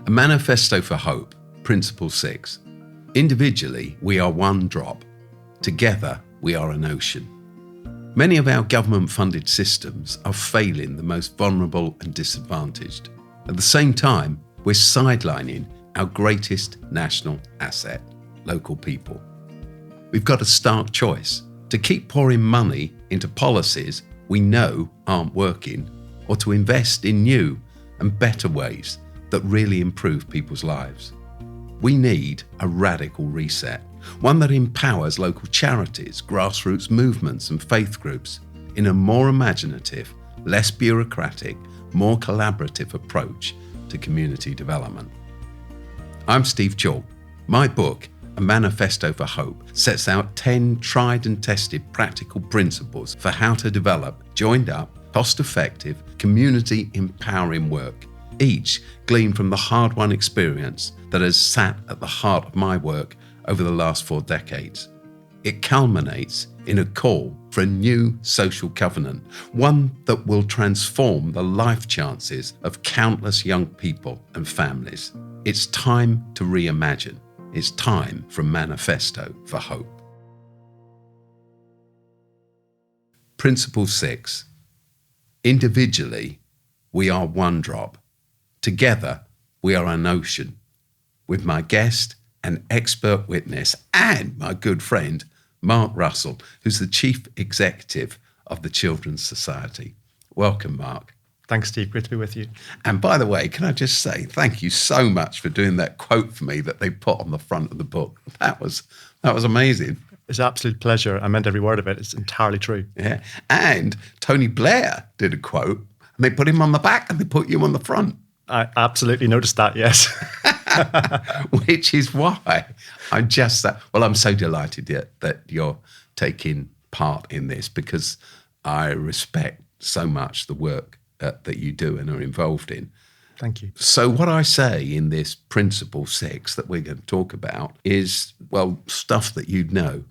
A Manifesto for Hope, Principle 6. Individually, we are one drop. Together, we are an ocean. Many of our government-funded systems are failing the most vulnerable and disadvantaged. At the same time, we're sidelining our greatest national asset, local people. We've got a stark choice: to keep pouring money into policies we know aren't working, or to invest in new and better ways that really improve people's lives. We need a radical reset, one that empowers local charities, grassroots movements and faith groups in a more imaginative, less bureaucratic, more collaborative approach to community development. I'm Steve Chalk. My book, A Manifesto for Hope, sets out 10 tried and tested practical principles for how to develop joined up, cost-effective, community empowering work, each gleaned from the hard-won experience that has sat at the heart of my work over the last 4 decades. It culminates in a call for a new social covenant, one that will transform the life chances of countless young people and families. It's time to reimagine. It's time for a Manifesto for Hope. Principle 6. Individually, we are one drop. Together, we are an ocean. With my guest and expert witness and my good friend, Mark Russell, who's the Chief Executive of the Children's Society. Welcome, Mark. Thanks, Steve. Great to be with you. And by the way, can I just say thank you so much for doing that quote for me that they put on the front of the book. That was amazing. It's an absolute pleasure. I meant every word of it. It's entirely true. Yeah. And Tony Blair did a quote, and they put him on the back and they put you on the front. I absolutely noticed that, yes. Which is why I'm I'm so delighted that you're taking part in this, because I respect so much the work that you do and are involved in. Thank you. So what I say in this Principle 6 that we're going to talk about is, stuff that you'd know.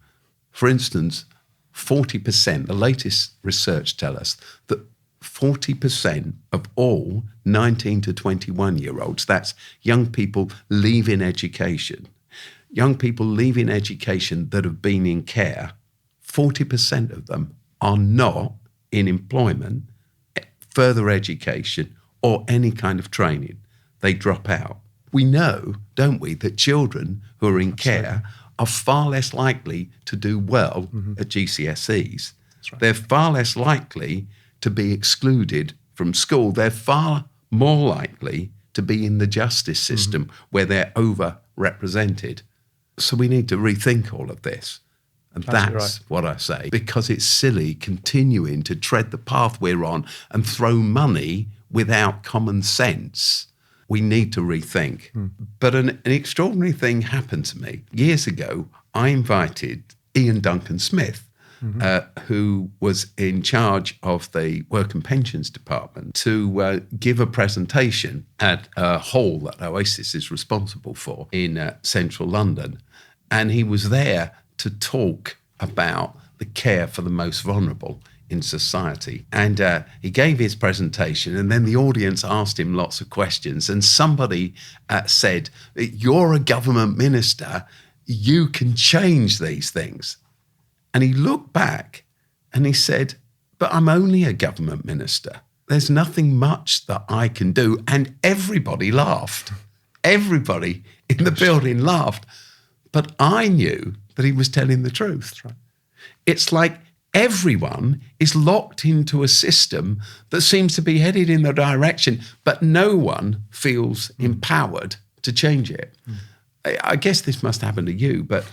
For instance, 40%, the latest research tell us that 40% of all 19 to 21-year-olds, that's young people leaving education that have been in care, 40% of them are not in employment, further education, or any kind of training. They drop out. We know, don't we, that children who are in care are far less likely to do well at GCSEs. That's right. They're far less likely to be excluded from school. They're far more likely to be in the justice system where they're overrepresented. So we need to rethink all of this. And that's what I say, because it's silly continuing to tread the path we're on and throw money without common sense. We need to rethink. But an extraordinary thing happened to me. Years ago, I invited Ian Duncan Smith, who was in charge of the Work and Pensions Department, to give a presentation at a hall that Oasis is responsible for in central London. And he was there to talk about the care for the most vulnerable in society. And he gave his presentation, and then the audience asked him lots of questions. And somebody said, "You're a government minister, you can change these things." And he looked back and he said, "But I'm only a government minister. There's nothing much that I can do." And everybody laughed. Everybody in the building laughed. But I knew that he was telling the truth. That's right. It's like everyone is locked into a system that seems to be headed in the direction, but no one feels empowered to change it. I guess this must happen to you, but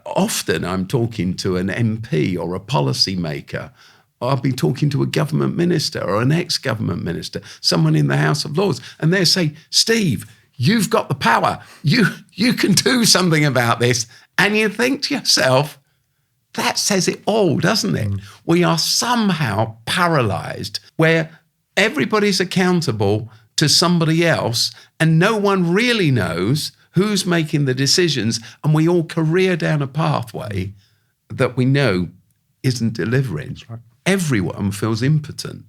often I'm talking to an MP or a policy maker, or I'll be talking to a government minister or an ex-government minister, someone in the House of Lords, and they say, "Steve, you've got the power. You can do something about this." And you think to yourself, that says it all, doesn't it? We are somehow paralyzed, where everybody's accountable to somebody else and no one really knows who's making the decisions, and we all career down a pathway that we know isn't delivering. Right. Everyone feels impotent.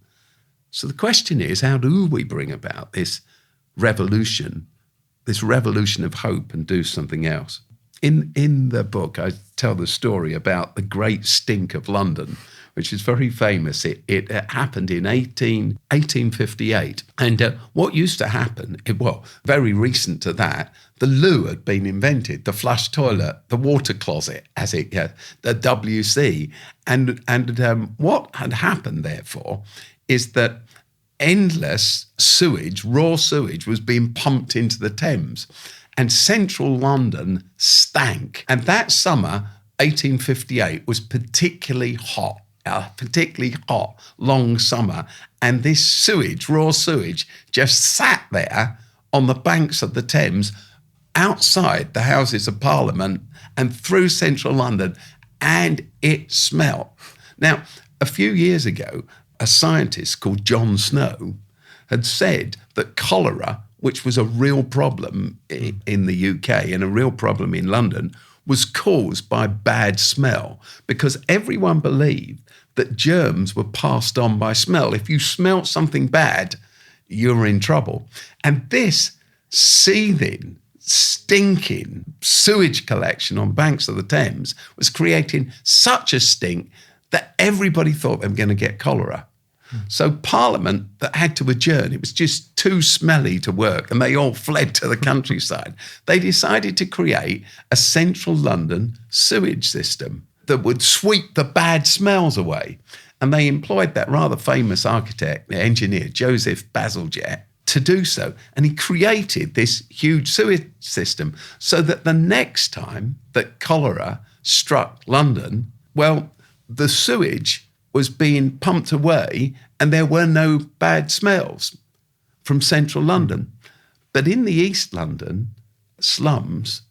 So the question is, how do we bring about this revolution this revolution of hope and do something else. In the book, I tell the story about the Great Stink of London, which is very famous. It happened in 1858. And what used to happen, very recent to that, the loo had been invented, the flush toilet, the water closet, the WC. And what had happened, therefore, is that endless sewage, raw sewage, was being pumped into the Thames. And central London stank. And that summer, 1858, was particularly hot, long summer. And this sewage, raw sewage, just sat there on the banks of the Thames, outside the Houses of Parliament and through central London, and it smelt. Now, a few years ago, a scientist called John Snow had said that cholera, which was a real problem in the UK and a real problem in London, was caused by bad smell, because everyone believed that germs were passed on by smell. If you smelt something bad, you were in trouble. And this seething, stinking sewage collection on banks of the Thames was creating such a stink that everybody thought they were going to get cholera. So Parliament that had to adjourn, it was just too smelly to work, and they all fled to the countryside. They decided to create a central London sewage system that would sweep the bad smells away. And they employed that rather famous architect, the engineer, Joseph Bazalgette, to do so. And he created this huge sewage system so that the next time that cholera struck London, well, the sewage was being pumped away and there were no bad smells from central London. But in the East London slums,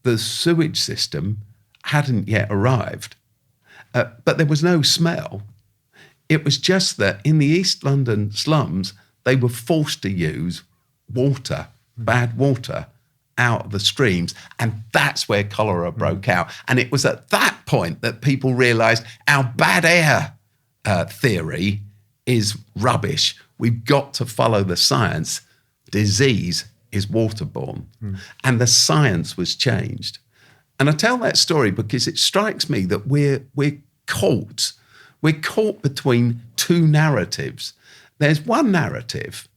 the sewage system hadn't yet arrived. But there was no smell. It was just that in the East London slums, they were forced to use water, bad water, out of the streams. And that's where cholera broke out. And it was at that point that people realised our bad air theory is rubbish. We've got to follow the science. Disease is waterborne. And the science was changed. And I tell that story because it strikes me that we're caught. We're caught between two narratives. There's one narrative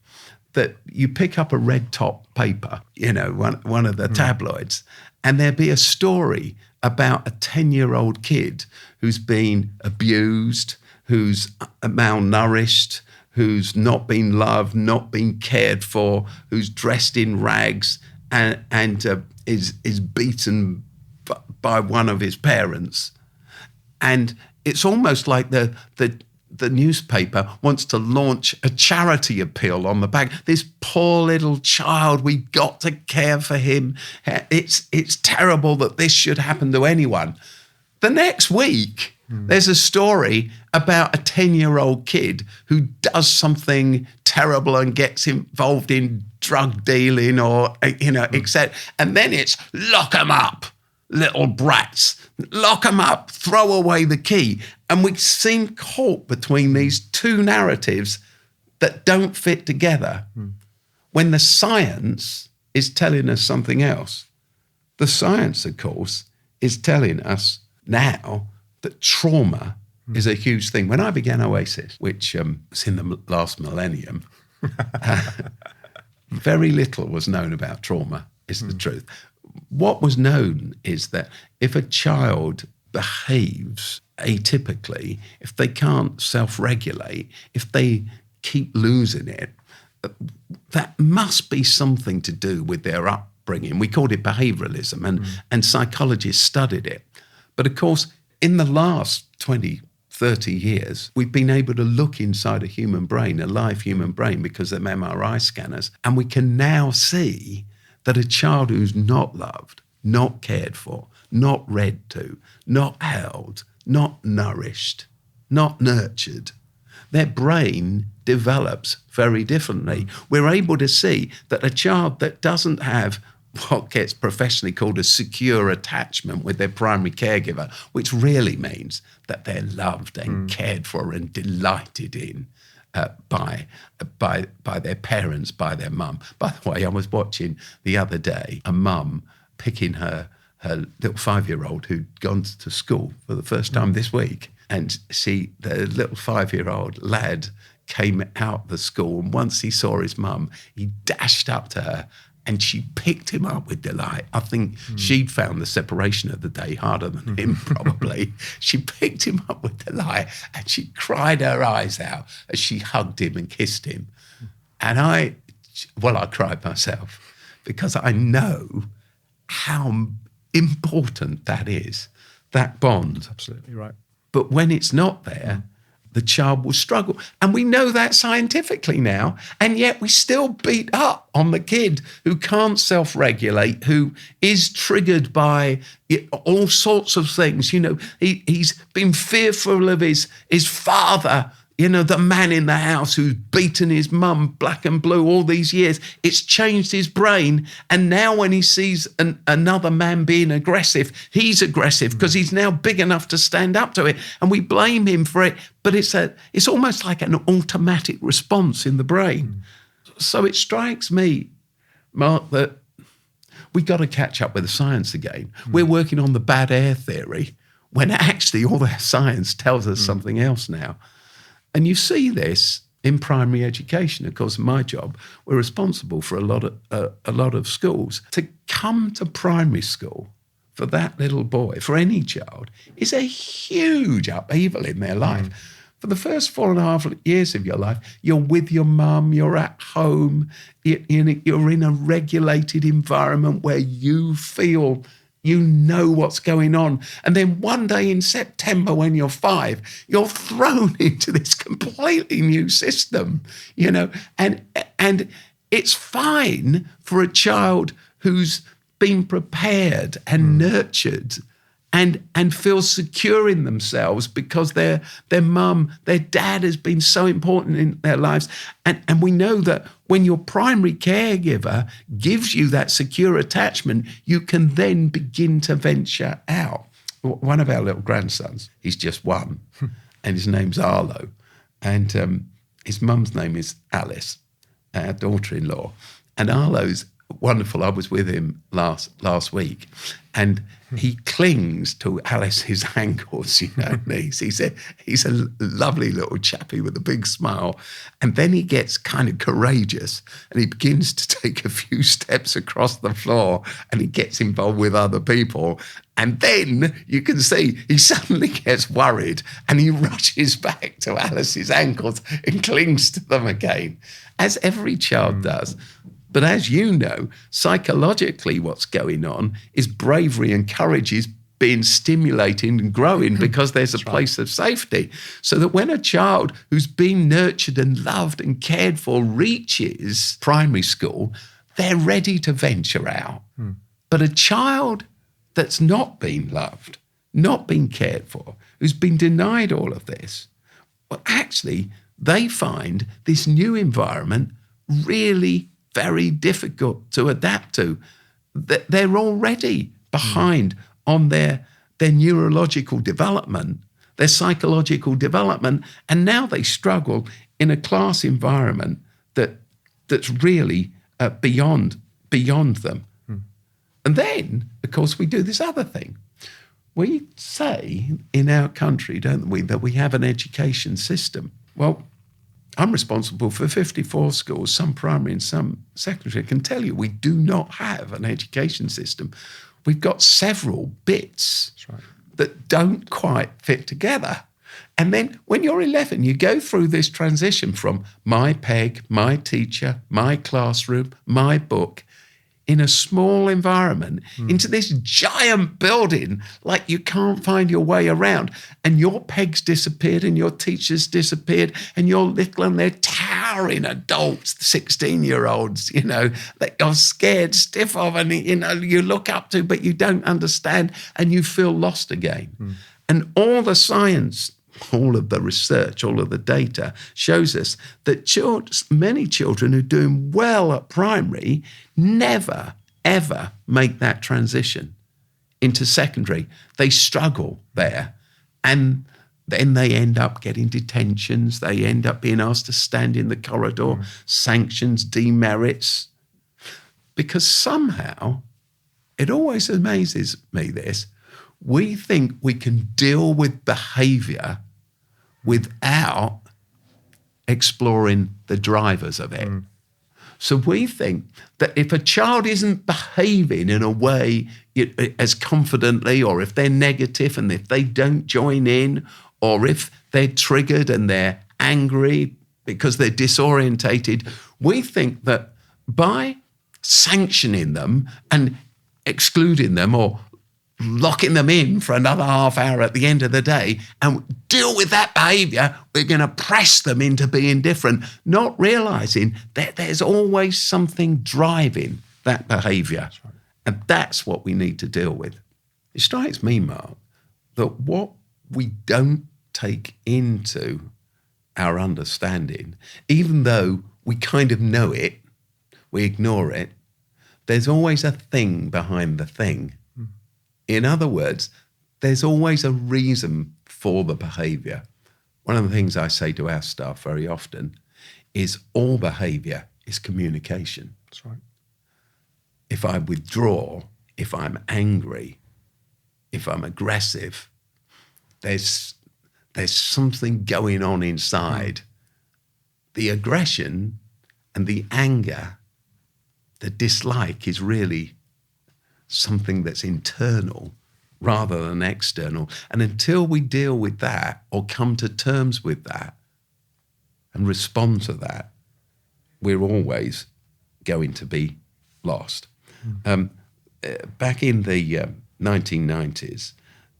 that you pick up a red top paper, one of the tabloids, and there'd be a story about a 10-year-old kid who's been abused, who's malnourished, who's not been loved, not been cared for, who's dressed in rags and is beaten by one of his parents. And it's almost like the newspaper wants to launch a charity appeal on the back. This poor little child, we've got to care for him. It's terrible that this should happen to anyone. The next week, there's a story about a 10-year-old kid who does something terrible and gets involved in drug dealing or, etc. And then it's lock 'em up, little brats. Lock 'em up, throw away the key. And we seem caught between these two narratives that don't fit together when the science is telling us something else. The science, of course, is telling us now that trauma is a huge thing. When I began Oasis, which was in the last millennium, very little was known about trauma, is the truth. What was known is that if a child behaves atypically, if they can't self-regulate, if they keep losing it, that must be something to do with their upbringing. We called it behavioralism, and psychologists studied it. But of course, in the last 20, 30 years, we've been able to look inside a human brain, a live human brain, because of MRI scanners, and we can now see that a child who's not loved, not cared for, not read to, not held, not nourished, not nurtured, their brain develops very differently. We're able to see that a child that doesn't have what gets professionally called a secure attachment with their primary caregiver, which really means that they're loved and cared for and delighted in, by their parents, by their mum. By the way, I was watching the other day a mum picking her little 5-year-old who'd gone to school for the first time this week. And the little 5-year-old lad came out the school, and once he saw his mum, he dashed up to her and she picked him up with delight. I think she'd found the separation of the day harder than him, probably. She picked him up with delight and she cried her eyes out as she hugged him and kissed him. And I cried myself, because I know how important that is, that bond. Absolutely right. But when it's not there, the child will struggle. And we know that scientifically now, and yet we still beat up on the kid who can't self-regulate, who is triggered by all sorts of things. You know, he's been fearful of his father, you know, the man in the house who's beaten his mum black and blue all these years. It's changed his brain. And now when he sees another man being aggressive, he's aggressive because he's now big enough to stand up to it. And we blame him for it. But it's almost like an automatic response in the brain. So it strikes me, Mark, that we got to catch up with the science again. We're working on the bad air theory when actually all that science tells us something else now. And you see this in primary education. Of course, in my job, we're responsible for a lot of schools. To come to primary school for that little boy, for any child, is a huge upheaval in their life. For the first 4.5 years of your life, you're with your mum, you're at home, you're in a regulated environment where you feel you know what's going on. And then one day in September when you're 5, you're thrown into this completely new system, you know, and it's fine for a child who's been prepared and nurtured and feel secure in themselves because their mum, their dad has been so important in their lives. And we know that when your primary caregiver gives you that secure attachment, you can then begin to venture out. One of our little grandsons, he's just 1, and his name's Arlo. And his mum's name is Alice, our daughter-in-law. And Arlo's wonderful. I was with him last week, and he clings to Alice's ankles, you know, knees. He's a lovely little chappie with a big smile. And then he gets kind of courageous and he begins to take a few steps across the floor and he gets involved with other people. And then you can see he suddenly gets worried and he rushes back to Alice's ankles and clings to them again, as every child does. But as you know, psychologically what's going on is bravery and courage is being stimulated and growing because there's a place of safety. So that when a child who's been nurtured and loved and cared for reaches primary school, they're ready to venture out. But a child that's not been loved, not been cared for, who's been denied all of this, well, actually, they find this new environment really very difficult to adapt to. They're already behind on their neurological development, their psychological development, and now they struggle in a class environment that's really beyond them. And then, of course, we do this other thing. We say in our country, don't we, that we have an education system. Well, I'm responsible for 54 schools, some primary and some secondary. I can tell you we do not have an education system. We've got several bits that don't quite fit together. And then when you're 11, you go through this transition from my peg, my teacher, my classroom, my book, in a small environment into this giant building, like you can't find your way around. And your pegs disappeared and your teachers disappeared and you're little and they're towering adults, 16-year-olds, you know, that you're scared stiff of and, you know, you look up to, but you don't understand and you feel lost again. And all the science, all of the research, all of the data shows us that many children who are doing well at primary never, ever make that transition into secondary. They struggle there. And then they end up getting detentions. They end up being asked to stand in the corridor, sanctions, demerits. Because somehow, it always amazes me this, we think we can deal with behaviour without exploring the drivers of it. So we think that if a child isn't behaving in a way as confidently, or if they're negative and if they don't join in, or if they're triggered and they're angry because they're disorientated, we think that by sanctioning them and excluding them or locking them in for another half hour at the end of the day and deal with that behaviour, we're going to press them into being different, not realising that there's always something driving that behaviour. Right. And that's what we need to deal with. It strikes me, Mark, that what we don't take into our understanding, even though we kind of know it, we ignore it, there's always a thing behind the thing. In other words, there's always a reason for the behaviour. One of the things I say to our staff very often is all behaviour is communication. That's right. If I withdraw, if I'm angry, if I'm aggressive, there's something going on inside. The aggression and the anger, the dislike is really something that's internal rather than external. And until we deal with that or come to terms with that and respond to that, we're always going to be lost. Back in the 1990s,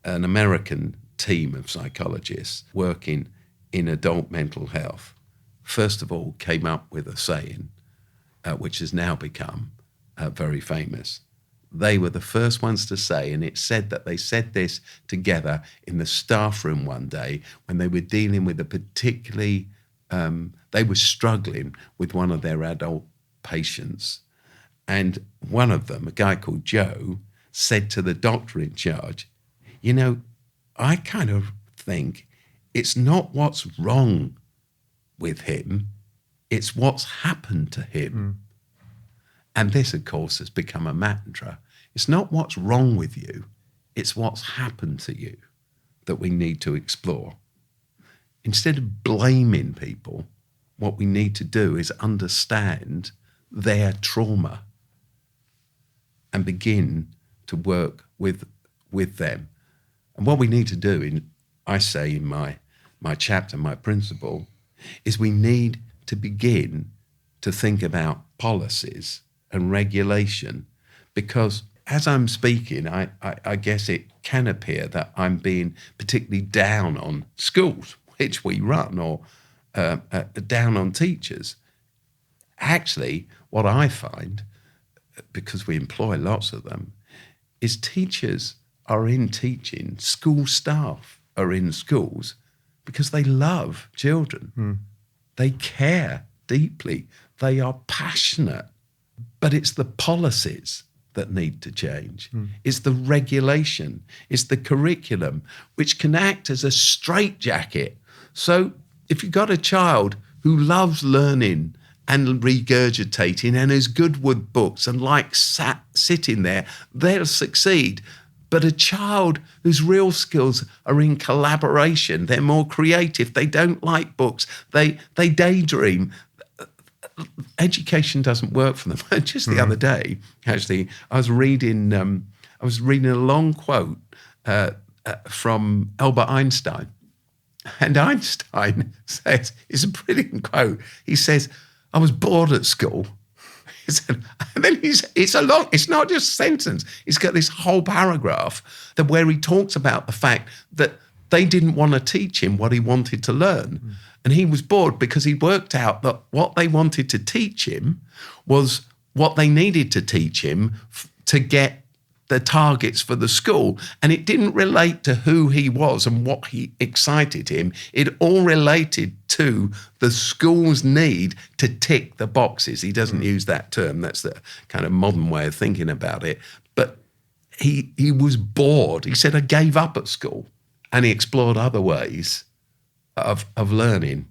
an American team of psychologists working in adult mental health, first of all, came up with a saying, which has now become very famous. They were the first ones to say, and it said that they said this together in the staff room one day when they were dealing with a particularly, they were struggling with one of their adult patients. And one of them, a guy called Joe, said to the doctor in charge, you know, I kind of think it's not what's wrong with him, it's what's happened to him. And this, of course, has become a mantra. It's not what's wrong with you, it's what's happened to you that we need to explore. Instead of blaming people, what we need to do is understand their trauma and begin to work with them. And what we need to do, I say in my chapter, my principle, is we need to begin to think about policies and regulation, because as I'm speaking, I guess it can appear that I'm being particularly down on schools, which we run, or down on teachers. Actually, what I find, because we employ lots of them, is teachers are in teaching, school staff are in schools because they love children. They care deeply. They are passionate. But it's the policies that need to change. It's the regulation. It's the curriculum, which can act as a straitjacket. So if you've got a child who loves learning and regurgitating and is good with books and likes sitting there, they'll succeed. But a child whose real skills are in collaboration, they're more creative, they don't like books, they daydream, education doesn't work for them. Just the other day, actually, I was reading a long quote from Albert Einstein. And Einstein says, it's a brilliant quote. He says, I was bored at school. He said, and then it's not just a sentence. He's got this whole paragraph where he talks about the fact that they didn't want to teach him what he wanted to learn. And he was bored because he worked out that what they wanted to teach him was what they needed to teach him to get the targets for the school. And it didn't relate to who he was and what excited him. It all related to the school's need to tick the boxes. He doesn't use that term. That's the kind of modern way of thinking about it. But he was bored. He said, I gave up at school. and he explored other ways of learning.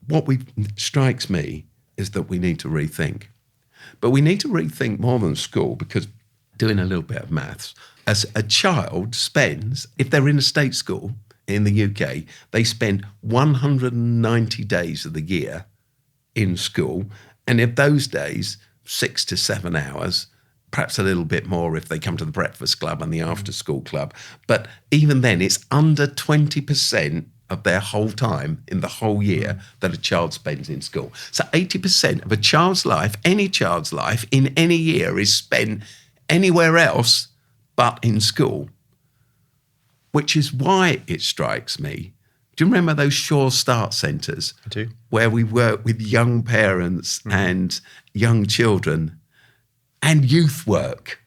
What strikes me is that we need to rethink. But we need to rethink more than school, because doing a little bit of maths, as a child spends, if they're in a state school in the UK, they spend 190 days of the year in school. And if those days, 6 to 7 hours, perhaps a little bit more if they come to the breakfast club and the after school club. But even then, it's under 20% of their whole time in the whole year that a child spends in school. So 80% of a child's life, any child's life in any year, is spent anywhere else but in school, which is why it strikes me. Do you remember those Sure Start centres? I do. Where we work with young parents and young children and youth work,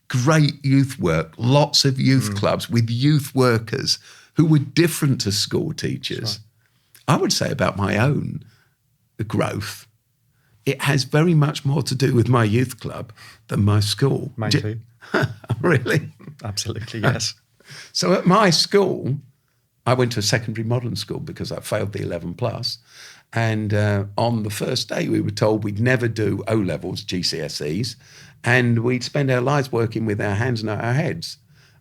great youth work, lots of youth clubs with youth workers who were different to school teachers. Sure. I would say about my own growth, it has very much more to do with my youth club than my school. Mine too. Really? Absolutely, yes. So at my school, I went to a secondary modern school because I failed the 11 plus. And on the first day, we were told we'd never do O-levels, GCSEs, and we'd spend our lives working with our hands and our heads.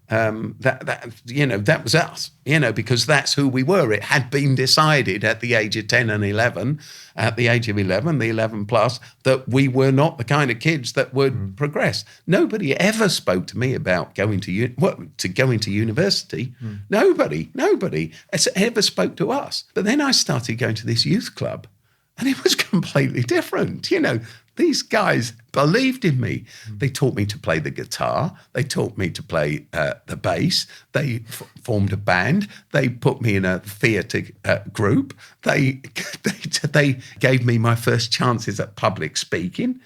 That was us, because that's who we were. It had been decided at the age of 10 and 11, at the age of 11, the 11 plus, that we were not the kind of kids that would progress. Nobody ever spoke to me about going to university. Nobody ever spoke to us. But then I started going to this youth club, and it was completely different. These guys believed in me. They taught me to play the guitar. They taught me to play the bass. They formed a band. They put me in a theatre group. They gave me my first chances at public speaking.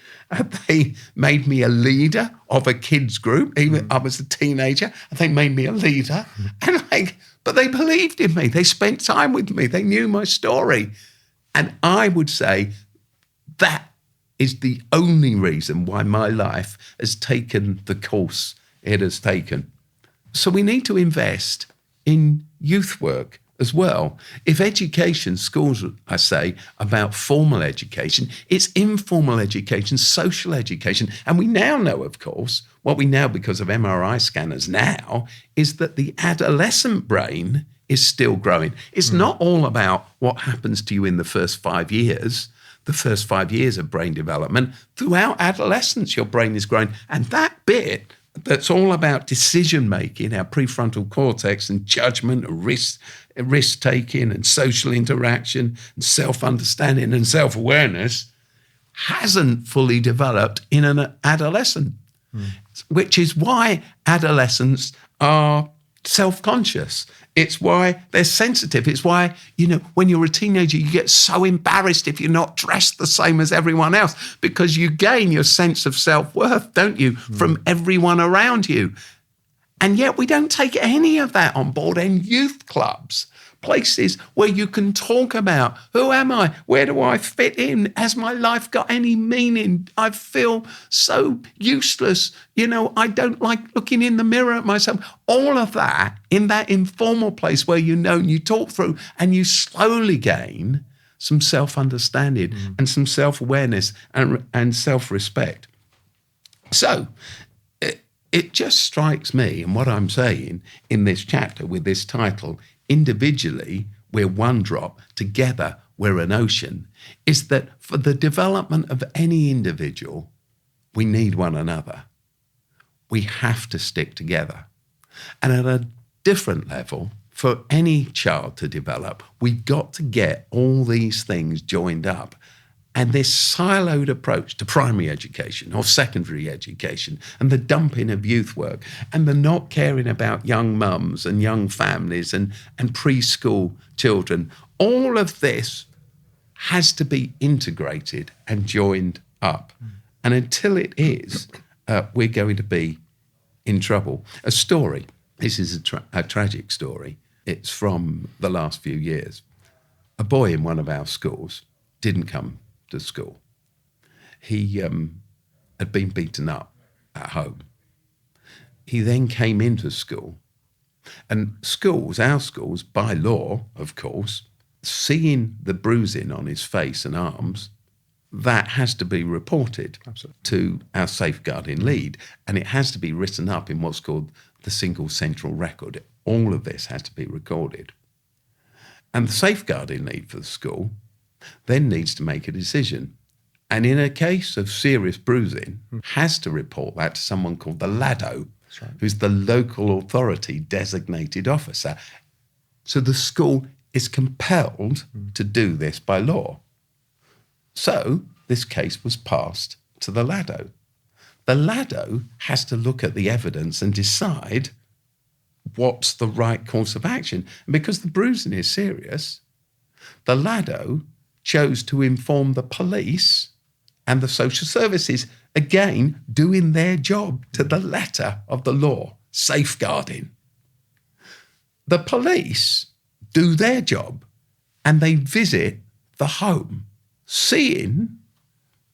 They made me a leader of a kids group. Even I was a teenager, and they made me a leader. But they believed in me. They spent time with me. They knew my story. And I would say that is the only reason why my life has taken the course it has taken. So we need to invest in youth work as well. If education, schools, I say, about formal education, it's informal education, social education. And we now know, of course, what we know because of MRI scanners now, is that the adolescent brain is still growing. It's not all about what happens to you in the first 5 years. The first 5 years of brain development. Throughout adolescence, your brain is growing. And that bit that's all about decision-making, our prefrontal cortex and judgment and risk-taking and social interaction and self-understanding and self-awareness hasn't fully developed in an adolescent, which is why adolescents are self-conscious. It's why they're sensitive. It's why, when you're a teenager, you get so embarrassed if you're not dressed the same as everyone else, because you gain your sense of self-worth, don't you, from everyone around you. And yet we don't take any of that on board in youth clubs, places where you can talk about, who am I? Where do I fit in? Has my life got any meaning? I feel so useless. I don't like looking in the mirror at myself. All of that in that informal place where you talk through and you slowly gain some self-understanding and some self-awareness and self-respect. So it just strikes me, and what I'm saying in this chapter with this title, Individually, we're one drop, together, we're an ocean, is that for the development of any individual, we need one another. We have to stick together. And at a different level, for any child to develop, we've got to get all these things joined up. And this siloed approach to primary education or secondary education and the dumping of youth work and the not caring about young mums and young families and preschool children, all of this has to be integrated and joined up. And until it is, we're going to be in trouble. A story, this is a tragic story. It's from the last few years. A boy in one of our schools didn't come to school. He had been beaten up at home. He then came into school And schools, our schools, by law, of course, seeing the bruising on his face and arms, that has to be reported to our safeguarding lead. And it has to be written up in what's called the single central record. All of this has to be recorded. And the safeguarding lead for the school then needs to make a decision. And in a case of serious bruising, has to report that to someone called the LADO, who's the local authority designated officer. So the school is compelled to do this by law. So this case was passed to the LADO. The LADO has to look at the evidence and decide what's the right course of action. And because the bruising is serious, the LADO chose to inform the police and the social services, again, doing their job to the letter of the law, safeguarding. The police do their job and they visit the home, seeing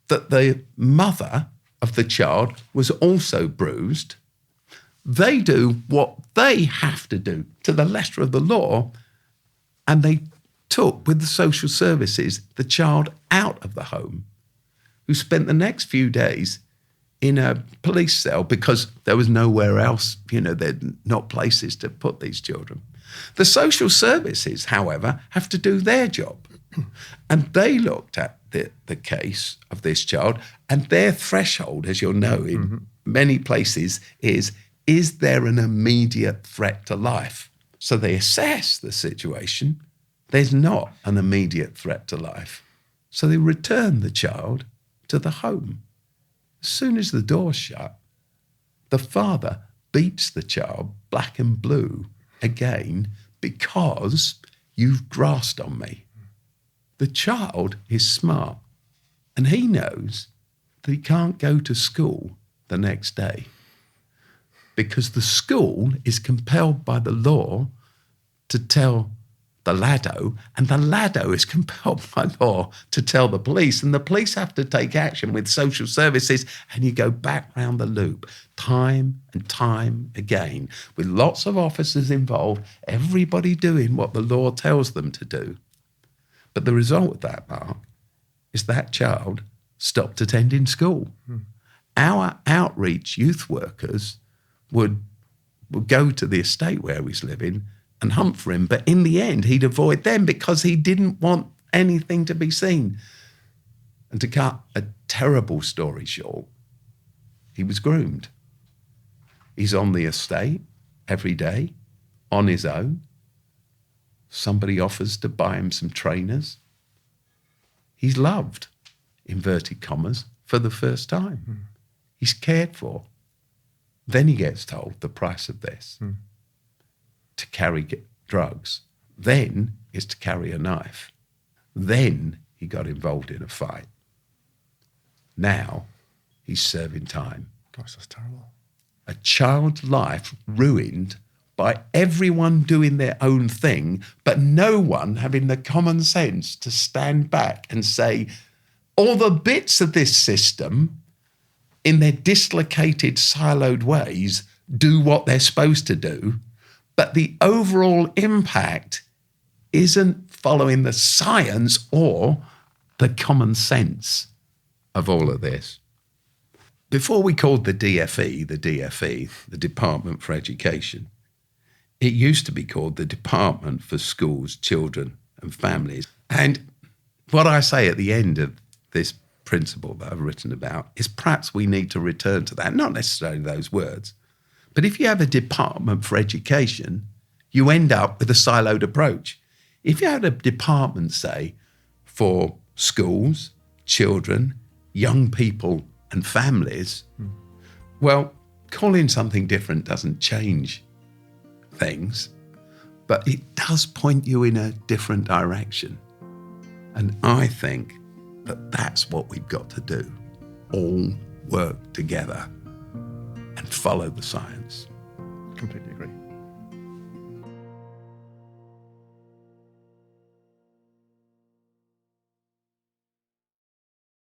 that the mother of the child was also bruised. They do what they have to do to the letter of the law, and they took, with the social services, the child out of the home, who spent the next few days in a police cell because there was nowhere else, there're not places to put these children. The social services, however, have to do their job. And they looked at the case of this child, and their threshold, as you'll know, in many places is there an immediate threat to life? So they assess the situation. There's not an immediate threat to life. So they return the child to the home. As soon as the door's shut, the father beats the child black and blue again because you've grasped on me. The child is smart and he knows that he can't go to school the next day because the school is compelled by the law to tell the LADO, and the LADO is compelled by law to tell the police, and the police have to take action with social services, and you go back round the loop time and time again with lots of officers involved, everybody doing what the law tells them to do. But the result of that, Mark, is that child stopped attending school. Our outreach youth workers would go to the estate where he was living and hunt for him, but in the end, he'd avoid them because he didn't want anything to be seen. And to cut a terrible story short, he was groomed. He's on the estate every day, on his own. Somebody offers to buy him some trainers. He's loved, inverted commas, for the first time. He's cared for. Then he gets told the price of this. To carry drugs, then is to carry a knife. Then he got involved in a fight. Now he's serving time. Gosh, that's terrible. A child's life ruined by everyone doing their own thing, but no one having the common sense to stand back and say, all the bits of this system, in their dislocated, siloed ways, do what they're supposed to do, but the overall impact isn't following the science or the common sense of all of this. Before we called the DFE, the Department for Education, it used to be called the Department for Schools, Children and Families. And what I say at the end of this principle that I've written about is perhaps we need to return to that, not necessarily those words. But if you have a Department for Education, you end up with a siloed approach. If you had a department, say, for schools, children, young people and families, well, calling something different doesn't change things, but it does point you in a different direction. And I think that that's what we've got to do. All work together and follow the science. Completely agree.